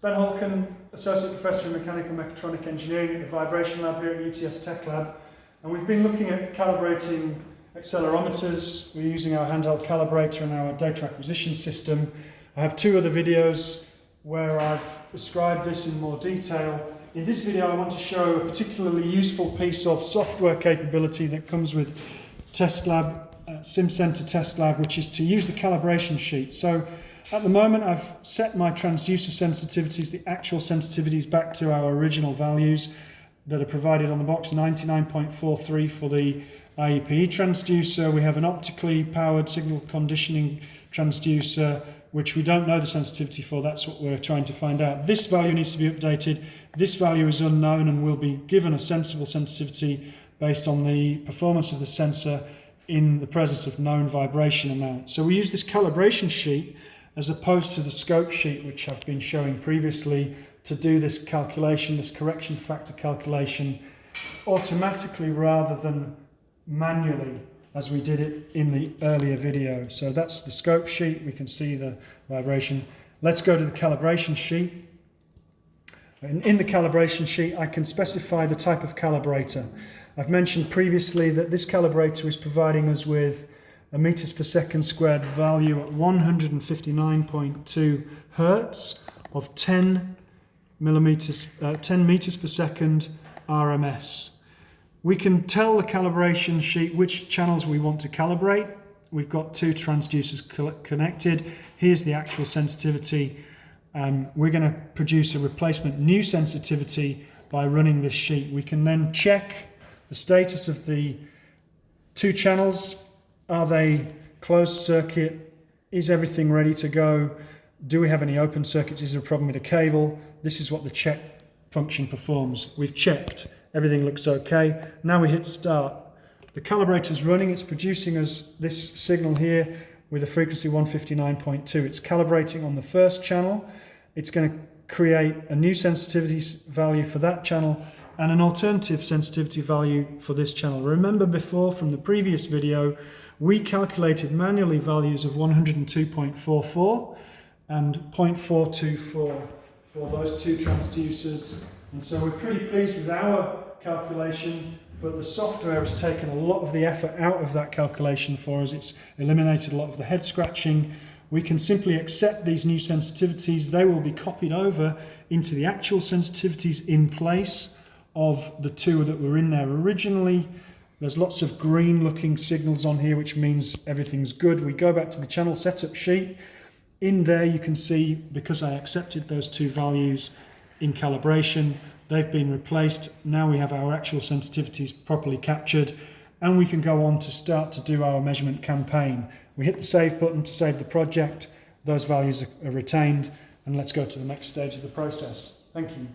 Ben Holcomb, Associate Professor in Mechanical Mechatronic Engineering at the Vibration Lab here at UTS Testlab, and we've been looking at calibrating accelerometers. We're using our handheld calibrator and our data acquisition system. I have two other videos where I've described this in more detail. In this video I want to show a particularly useful piece of software capability that comes with Testlab, Simcenter Testlab, which is to use the calibration sheet. So at the moment I've set my transducer sensitivities, the actual sensitivities, back to our original values that are provided on the box, 99.43 for the IEPE transducer. We have an optically powered signal conditioning transducer, which we don't know the sensitivity for. That's what we're trying to find out. This value needs to be updated. This value is unknown and will be given a sensible sensitivity based on the performance of the sensor in the presence of known vibration amount. So we use this calibration sheet as opposed to the scope sheet, which I've been showing previously, to do this calculation, this correction factor calculation, automatically rather than manually, as we did it in the earlier video. So that's the scope sheet. We can see the vibration. Let's go to the calibration sheet. In the calibration sheet, I can specify the type of calibrator. I've mentioned previously that this calibrator is providing us with a meters per second squared value at 159.2 hertz of 10 meters per second RMS. We can tell the calibration sheet which channels we want to calibrate. We've got two transducers connected. Here's the actual sensitivity. We're going to produce a replacement new sensitivity by running this sheet. We can then check the status of the two channels. Are they closed circuit? Is everything ready to go? Do we have any open circuits? Is there a problem with the cable? This is what the check function performs. We've checked. Everything looks okay. Now we hit start. The calibrator's running. It's producing us this signal here with a frequency 159.2. It's calibrating on the first channel. It's going to create a new sensitivity value for that channel and an alternative sensitivity value for this channel. Remember before from the previous video, we calculated manually values of 102.44 and 0.424 for those two transducers. And so we're pretty pleased with our calculation, but the software has taken a lot of the effort out of that calculation for us. It's eliminated a lot of the head scratching. We can simply accept these new sensitivities. They will be copied over into the actual sensitivities in place of the two that were in there originally. There's lots of green looking signals on here, which means everything's good. We go back to the channel setup sheet. In there you can see, because I accepted those two values in calibration, they've been replaced. Now we have our actual sensitivities properly captured, and we can go on to start to do our measurement campaign. We hit the save button to save the project. Those values are retained, and let's go to the next stage of the process. Thank you.